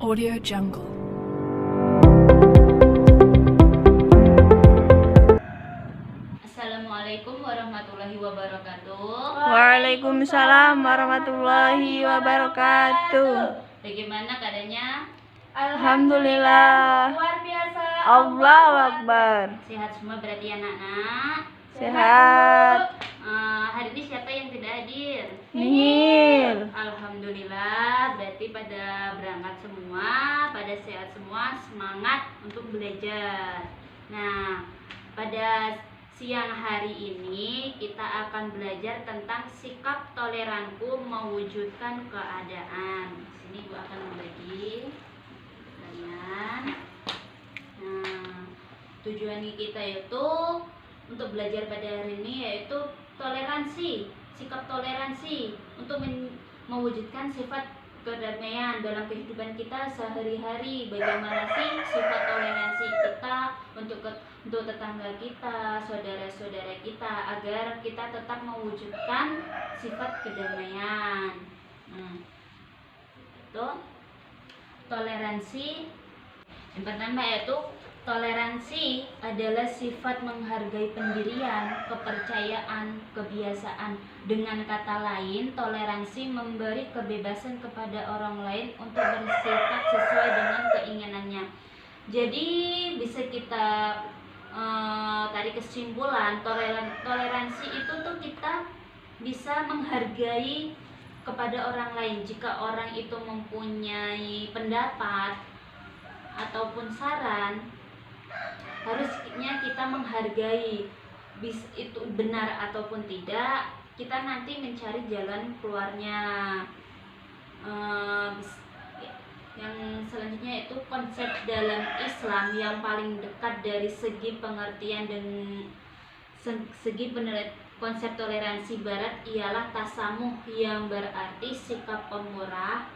Audio Jungle. Assalamualaikum warahmatullahi wabarakatuh. Waalaikumsalam warahmatullahi wabarakatuh. Bagaimana keadaannya? Alhamdulillah. Luar biasa. Allahu Akbar. Sehat semua berarti anak-anak? Sehat. Hari ini siapa yang tidak hadir? Nihil. Alhamdulillah, berarti pada berangkat semua, pada sehat semua, semangat untuk belajar. Nah, pada siang hari ini kita akan belajar tentang sikap toleranku mewujudkan keadaan. Di sini Bu akan membagi kalian. Nah, tujuan kita itu untuk belajar pada hari ini yaitu toleransi, sikap toleransi untuk mewujudkan sifat kedamaian dalam kehidupan kita sehari-hari. Bagaimana sih sifat toleransi kita untuk tetangga kita, saudara-saudara kita, agar kita tetap mewujudkan sifat kedamaian. Itu toleransi. Yang pertama yaitu toleransi adalah sifat menghargai pendirian, kepercayaan, kebiasaan. Dengan kata lain, toleransi memberi kebebasan kepada orang lain untuk bersikap sesuai dengan keinginannya. Jadi bisa kita tarik kesimpulan, toleransi itu tuh kita bisa menghargai kepada orang lain. Jika orang itu mempunyai pendapat ataupun saran, harusnya kita menghargai, itu benar ataupun tidak, kita nanti mencari jalan keluarnya. Yang selanjutnya itu konsep dalam Islam yang paling dekat dari segi pengertian dan segi konsep toleransi Barat ialah tasamuh, yang berarti sikap pemurah,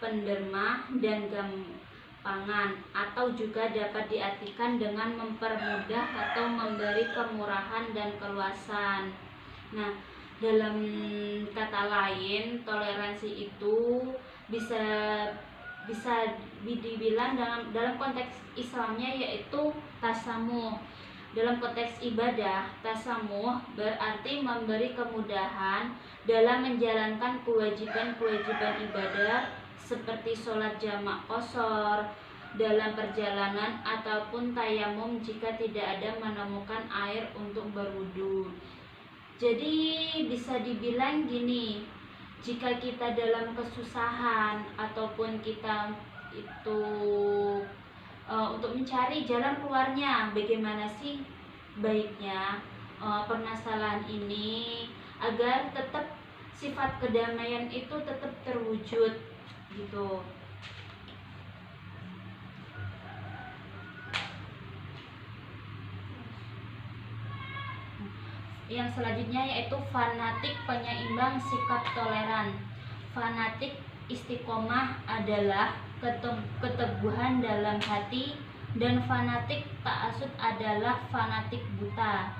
penderma, dan gampangan, atau juga dapat diartikan dengan mempermudah atau memberi kemurahan dan keluasan. Nah, dalam kata lain, toleransi itu bisa dibilang dalam konteks Islamnya yaitu tasamuh. Dalam konteks ibadah, tasamuh berarti memberi kemudahan dalam menjalankan kewajiban-kewajiban ibadah seperti sholat jamak qashar dalam perjalanan ataupun tayamum jika tidak ada menemukan air untuk berwudu. Jadi bisa dibilang gini, jika kita dalam kesusahan ataupun kita itu untuk mencari jalan keluarnya, bagaimana sih baiknya permasalahan ini agar tetap sifat kedamaian itu tetap terwujud gitu. Yang selanjutnya yaitu fanatik penyeimbang sikap toleran. Fanatik istiqomah adalah keteguhan dalam hati, dan fanatik ta'assub adalah fanatik buta.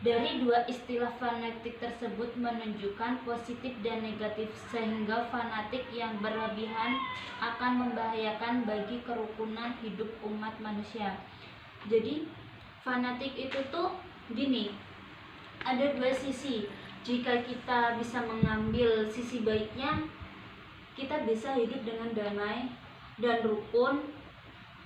Dari dua istilah fanatik tersebut menunjukkan positif dan negatif, sehingga fanatik yang berlebihan akan membahayakan bagi kerukunan hidup umat manusia. Jadi fanatik itu tuh gini, ada dua sisi. Jika kita bisa mengambil sisi baiknya, kita bisa hidup dengan damai dan rukun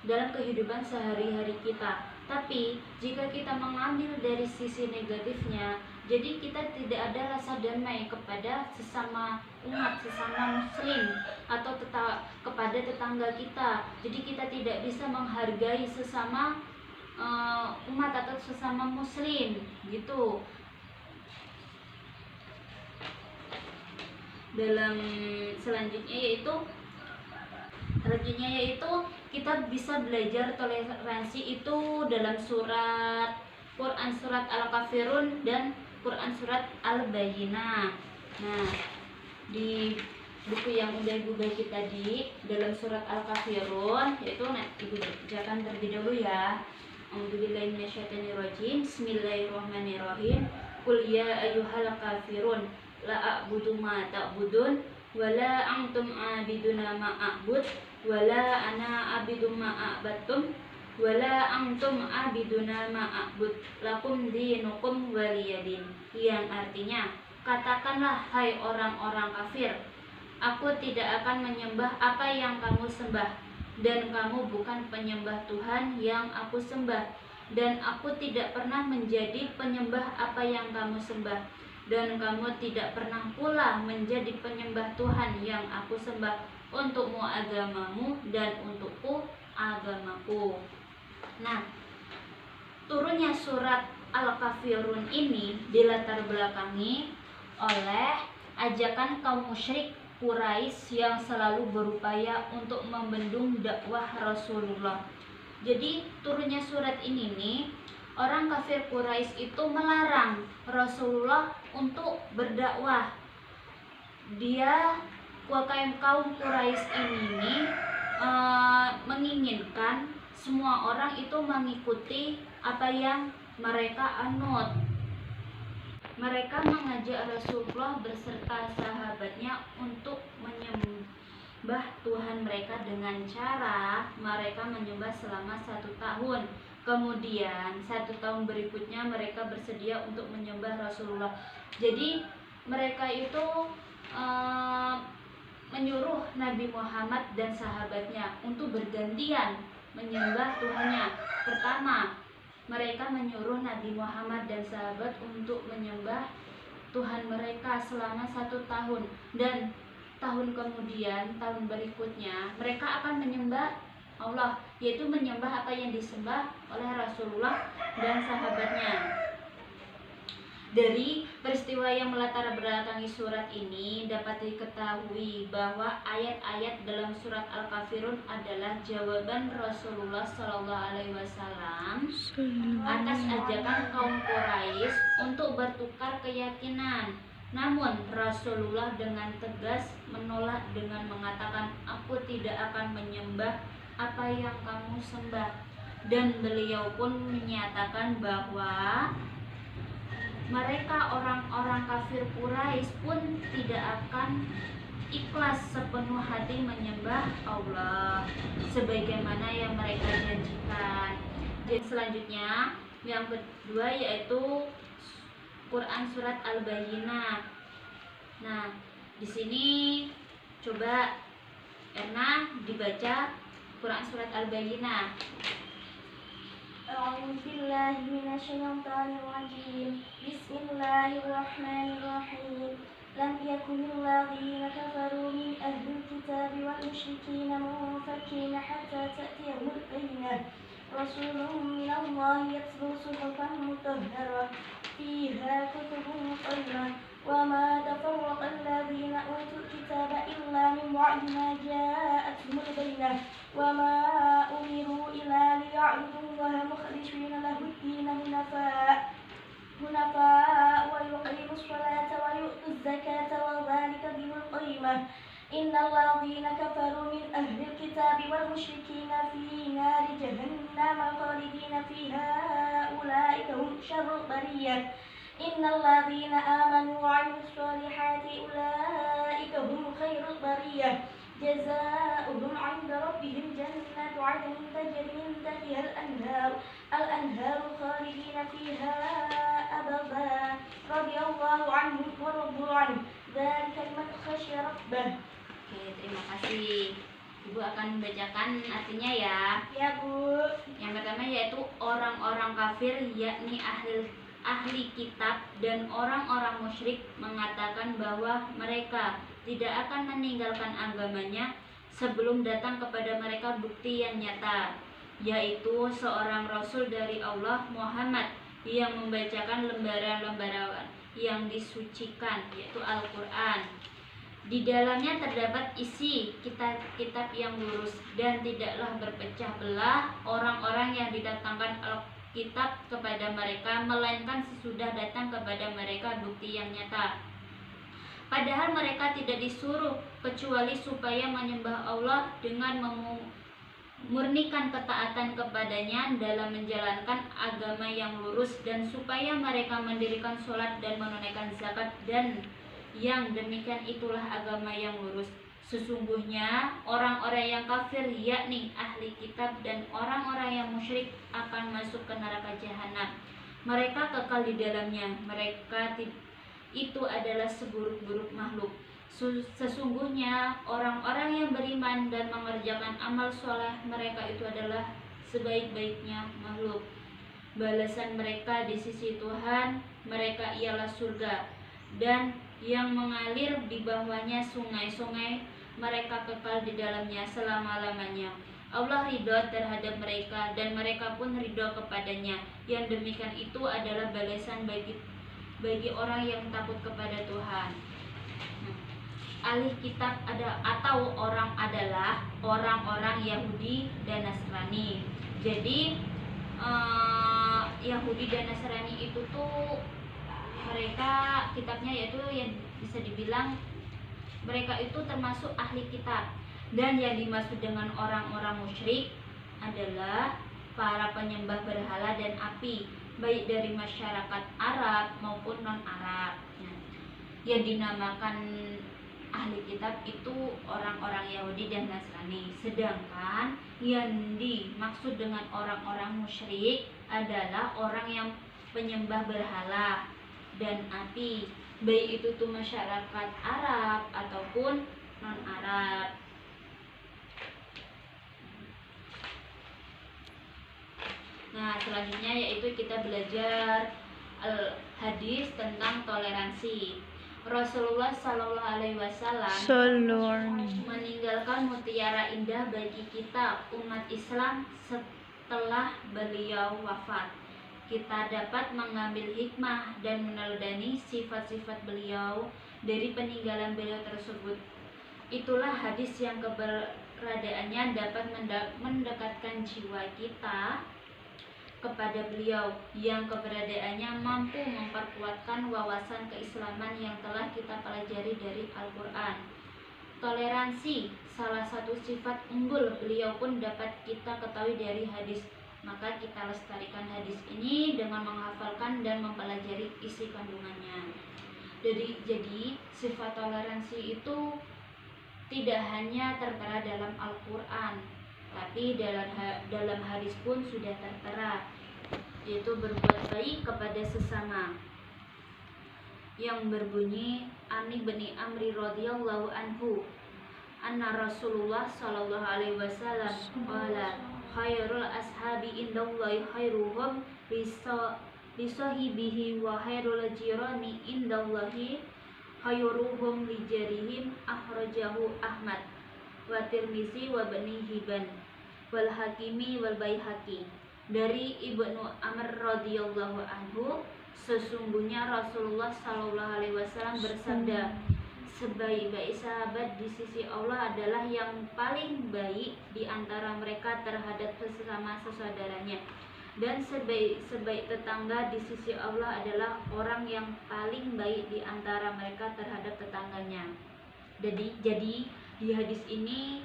dalam kehidupan sehari-hari kita. Tapi jika kita mengambil dari sisi negatifnya, jadi kita tidak ada rasa damai kepada sesama umat, sesama muslim, atau kepada tetangga kita. Jadi kita tidak bisa menghargai sesama umat atau sesama muslim gitu. Dalam selanjutnya yaitu kita bisa belajar toleransi itu dalam Quran surat Al-Kafirun dan Quran surat Al-Bayyinah. Nah, di buku yang udah Ibu bagi tadi dalam surat Al-Kafirun, yaitu Ibu bacakan terlebih dahulu ya. A'udzubillahi minasyaitonirrajim. Bismillahirrahmanirrahim. Qul ya ayyuhal kafirun la a'budu ma ta'budun wala antum abiduna ma a'bud wala ana abidum ma a'badtum wala antum abiduna ma a'bud lakum dinukum waliyadin, yang artinya, katakanlah hai orang-orang kafir, aku tidak akan menyembah apa yang kamu sembah, dan kamu bukan penyembah Tuhan yang aku sembah, dan aku tidak pernah menjadi penyembah apa yang kamu sembah, dan kamu tidak pernah pula menjadi penyembah Tuhan yang aku sembah. Untukmu agamamu dan untukku agamaku. Nah, turunnya surat Al-Kafirun ini dilatar belakangi oleh ajakan kaum musyrik Quraisy yang selalu berupaya untuk membendung dakwah Rasulullah. Jadi turunnya surat ini nih, orang kafir Quraisy itu melarang Rasulullah untuk berdakwah. Kaum Quraisy ini nih, menginginkan semua orang itu mengikuti apa yang mereka anut. Mereka mengajak Rasulullah berserta sahabatnya untuk menyembah Tuhan mereka dengan cara mereka menyembah selama 1 tahun. Kemudian 1 tahun berikutnya mereka bersedia untuk menyembah Rasulullah. Jadi mereka itu menyuruh Nabi Muhammad dan sahabatnya untuk bergantian menyembah Tuhannya. Pertama, mereka menyuruh Nabi Muhammad dan sahabat untuk menyembah Tuhan mereka selama 1 tahun, dan tahun kemudian, tahun berikutnya mereka akan menyembah Allah, yaitu menyembah apa yang disembah oleh Rasulullah dan sahabatnya. Dari peristiwa yang melatar belakangi surat ini dapat diketahui bahwa ayat-ayat dalam surat Al-Kafirun adalah jawaban Rasulullah SAW atas ajakan kaum Quraisy untuk bertukar keyakinan. Namun Rasulullah dengan tegas menolak dengan mengatakan, aku tidak akan menyembah apa yang kamu sembah. Dan beliau pun menyatakan bahwa mereka orang-orang kafir Quraisy pun tidak akan ikhlas sepenuh hati menyembah Allah sebagaimana yang mereka janjikan. Jadi selanjutnya yang kedua yaitu Quran surat Al-Bayyinah. Nah, di sini coba Erna dibaca Quran surat Al-Bayyinah. أعوذ بالله من الشيطان الرجيم بسم الله الرحمن الرحيم لم يكن الذين كفروا من أهل الكتاب والمشركين منفكين حتى تأتيهم البينة رسول من الله يتلو صحفا مطهرة فيها كتب قيمة وما تفرق الذين أوتوا الكتاب إلا من بعد ما جاءتهم البينة وما أمروا إلا ليعبدوا الله مخلصين له الدين حنفاء ويقيموا الصلاة ويؤتوا الزكاة وذلك دين القيمة إن الذين كفروا من أهل الكتاب والمشركين في نار جهنم خالدين فيها أولئك هم شر البرية إن الذين آمنوا وعملوا الصالحات أولئك هم خير البرية جزاؤهم عند ربهم جنات عدن تجري من تحتها الأنهار خالدين فيها أبدا رضي الله عنهم ورضوا عنه ذلك لمن خشي ربه. Oke, terima kasih. Ibu akan membacakan artinya ya. Ya Bu. Yang pertama yaitu orang-orang kafir, yakni ahli kitab dan orang-orang musyrik mengatakan bahwa mereka tidak akan meninggalkan agamanya sebelum datang kepada mereka bukti yang nyata, yaitu seorang rasul dari Allah, Muhammad, yang membacakan lembaran-lembaran yang disucikan, yaitu Al-Quran. Di dalamnya terdapat isi kitab-kitab yang lurus, dan tidaklah berpecah belah orang-orang yang didatangkan Alkitab kepada mereka, melainkan sesudah datang kepada mereka bukti yang nyata. Padahal mereka tidak disuruh kecuali supaya menyembah Allah dengan memurnikan ketaatan kepadanya dalam menjalankan agama yang lurus, dan supaya mereka mendirikan sholat dan menunaikan zakat, dan yang demikian itulah agama yang lurus. Sesungguhnya orang-orang yang kafir, yakni ahli kitab dan orang-orang yang musyrik, akan masuk ke neraka jahanam. Mereka kekal di dalamnya. Mereka itu adalah seburuk-buruk makhluk. Sesungguhnya orang-orang yang beriman dan mengerjakan amal soleh, mereka itu adalah sebaik-baiknya makhluk. Balasan mereka di sisi Tuhan mereka ialah surga, dan yang mengalir di bawahnya sungai-sungai. Mereka kekal di dalamnya selama-lamanya. Allah ridho terhadap mereka dan mereka pun ridho kepadanya. Yang demikian itu adalah balasan bagi orang yang takut kepada Tuhan. Ahli kitab atau orang adalah orang-orang Yahudi dan Nasrani. Jadi Yahudi dan Nasrani itu tuh mereka kitabnya yaitu yang bisa dibilang mereka itu termasuk ahli kitab. Dan yang dimaksud dengan orang-orang musyrik adalah para penyembah berhala dan api, baik dari masyarakat Arab maupun non-Arab. Yang dinamakan ahli kitab itu orang-orang Yahudi dan Nasrani. Sedangkan yang dimaksud dengan orang-orang musyrik adalah orang yang penyembah berhala dan api, baik itu tuh masyarakat Arab ataupun non-Arab. Nah, selanjutnya yaitu kita belajar hadis tentang toleransi. Rasulullah Shallallahu Alaihi Wasallam meninggalkan mutiara indah bagi kita umat Islam setelah beliau wafat. Kita dapat mengambil hikmah dan meneladani sifat-sifat beliau dari peninggalan beliau tersebut. Itulah hadis yang keberadaannya dapat mendekatkan jiwa kita kepada beliau, yang keberadaannya mampu memperkuatkan wawasan keislaman yang telah kita pelajari dari Al-Quran. Toleransi, salah satu sifat unggul beliau pun dapat kita ketahui dari hadis. Maka kita lestarikan hadis ini dengan menghafalkan dan mempelajari isi kandungannya. Jadi sifat toleransi itu tidak hanya tertera dalam Al-Quran, tapi dalam hadis pun sudah tertera, yaitu berbuat baik kepada sesama, yang berbunyi Ani bin Amri radhiyallahu anhu anna Rasulullah sallallahu alaihi wasallam qala khairul ashabi indallahi khairuhum li sahibihi wa khairul jirani indallahi khairuhum li jarihim. Akhrajahu Ahmad wa Tirmizi wa Bani Hibban wal Hakimi wal Baihaqi. Dari Ibnu Amr radhiyallahu anhu, sesungguhnya Rasulullah sallallahu alaihi wasallam bersabda, sebaik-baik sahabat di sisi Allah adalah yang paling baik di antara mereka terhadap sesama saudaranya, dan sebaik-baik tetangga di sisi Allah adalah orang yang paling baik di antara mereka terhadap tetangganya. Jadi di hadis ini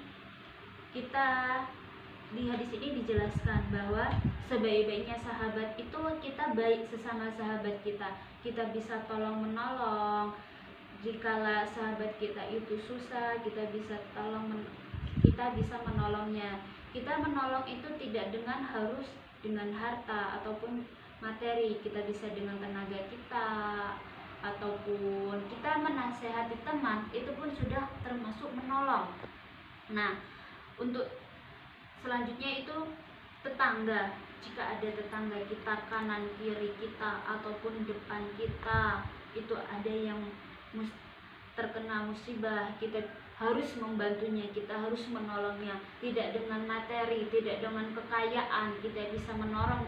dijelaskan bahwa sebaik-baiknya sahabat itu kita baik sesama sahabat kita. Kita bisa tolong menolong jikalau sahabat kita itu susah, kita bisa menolongnya. Kita menolong itu tidak harus dengan harta ataupun materi. Kita bisa dengan tenaga kita, ataupun kita menasehati teman, itu pun sudah termasuk menolong. Nah, untuk selanjutnya itu tetangga. Jika ada tetangga kita kanan kiri kita ataupun depan kita itu ada yang terkena musibah, kita harus membantunya, kita harus menolongnya, tidak dengan materi, tidak dengan kekayaan. Kita bisa menolong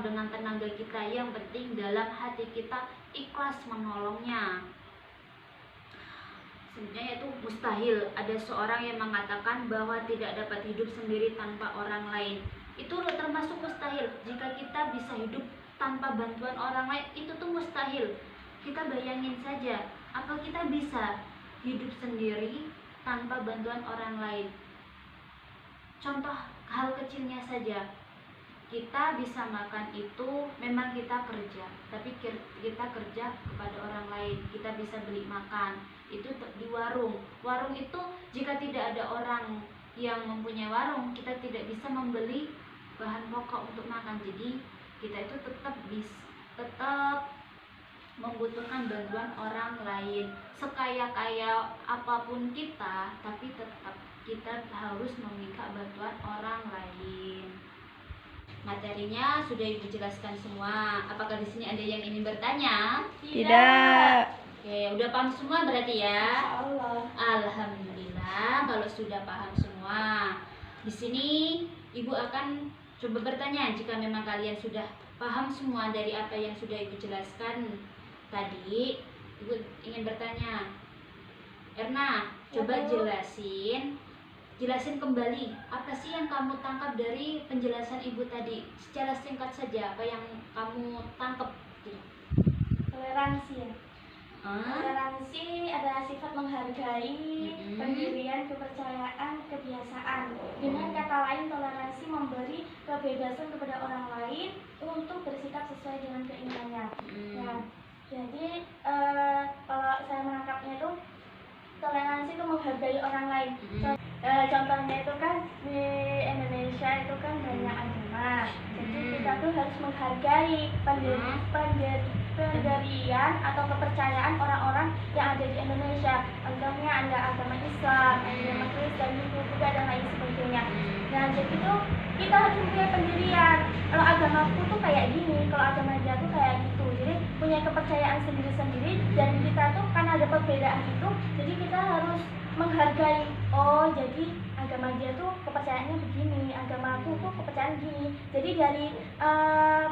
dengan tenaga kita, yang penting dalam hati kita ikhlas menolongnya. Sebenarnya itu mustahil ada seorang yang mengatakan bahwa tidak dapat hidup sendiri tanpa orang lain. Itu termasuk mustahil. Jika kita bisa hidup tanpa bantuan orang lain, itu tuh mustahil. Kita bayangin saja, apa kita bisa hidup sendiri tanpa bantuan orang lain? Contoh hal kecilnya saja, kita bisa makan itu memang kita kerja, tapi kita kerja kepada orang lain. Kita bisa beli makan itu di warung. Warung itu jika tidak ada orang yang mempunyai warung, kita tidak bisa membeli bahan pokok untuk makan. Jadi kita itu tetap membutuhkan bantuan orang lain. Sekaya-kaya apapun kita, tapi tetap kita harus meminta bantuan orang lain. Materinya sudah Ibu jelaskan semua. Apakah di sini ada yang ingin bertanya? Tidak. Oke, udah paham semua berarti ya? Allah. Alhamdulillah kalau sudah paham semua. Di sini Ibu akan coba bertanya jika memang kalian sudah paham semua dari apa yang sudah Ibu jelaskan tadi. Ibu ingin bertanya, Erna, coba jelasin kembali apa sih yang kamu tangkap dari penjelasan Ibu tadi. Secara singkat saja apa yang kamu tangkap. Toleransi ya. Toleransi adalah sifat menghargai pendirian, kepercayaan, kebiasaan. Dengan kata lain, toleransi memberi kebebasan kepada orang lain untuk bersikap sesuai dengan keinginannya. Ya, jadi kalau saya menangkapnya itu toleransi itu menghargai orang lain. Contohnya itu kan di Indonesia itu kan banyak agama. Jadi kita tuh harus menghargai pendirian atau kepercayaan orang-orang yang ada di Indonesia. Contohnya ada agama Islam, agama Kristen, Hindu, Buddha dan lain sebagainya. Nah, jadi itu kita harus punya pendirian. Kalau agamaku tuh kayak gini, kalau agama dia tuh kayak gitu. Jadi punya kepercayaan sendiri-sendiri dan kita tuh kan ada perbedaan itu. Jadi kita harus menghargai. Oh, jadi agama dia tuh kepercayaannya begini, agamaku tuh kepercayaan gini. Jadi dari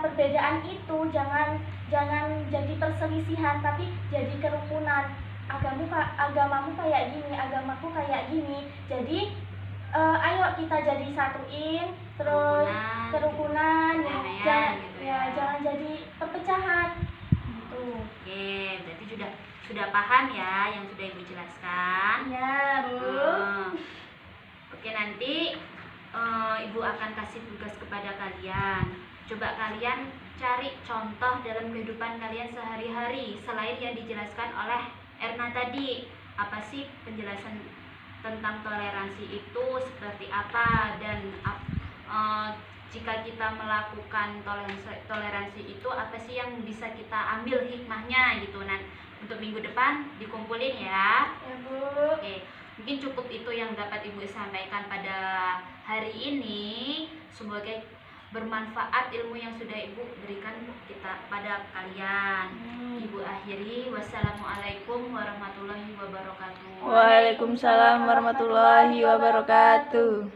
perbedaan itu jangan jadi perselisihan, tapi jadi kerukunan. Agamamu kayak gini, agamaku kayak gini. Jadi ayo kita jadi satuin, terus kerukunan, jangan jadi perpecahan. Gitu. Oke, berarti sudah paham ya yang sudah Ibu jelaskan. Ya, Bu. Oke, nanti Ibu akan kasih tugas kepada kalian. Coba kalian cari contoh dalam kehidupan kalian sehari-hari selain yang dijelaskan oleh Erna tadi. Apa sih penjelasan tentang toleransi itu seperti apa, dan jika kita melakukan toleransi itu apa sih yang bisa kita ambil hikmahnya gitu. Nah, untuk minggu depan dikumpulin ya. Ya, Bu. Oke, mungkin cukup itu yang dapat Ibu sampaikan pada hari ini. Semoga bermanfaat ilmu yang sudah Ibu berikan pada kalian. Ibu akhiri, wassalamualaikum warahmatullahi wabarakatuh. Waalaikumsalam warahmatullahi wabarakatuh.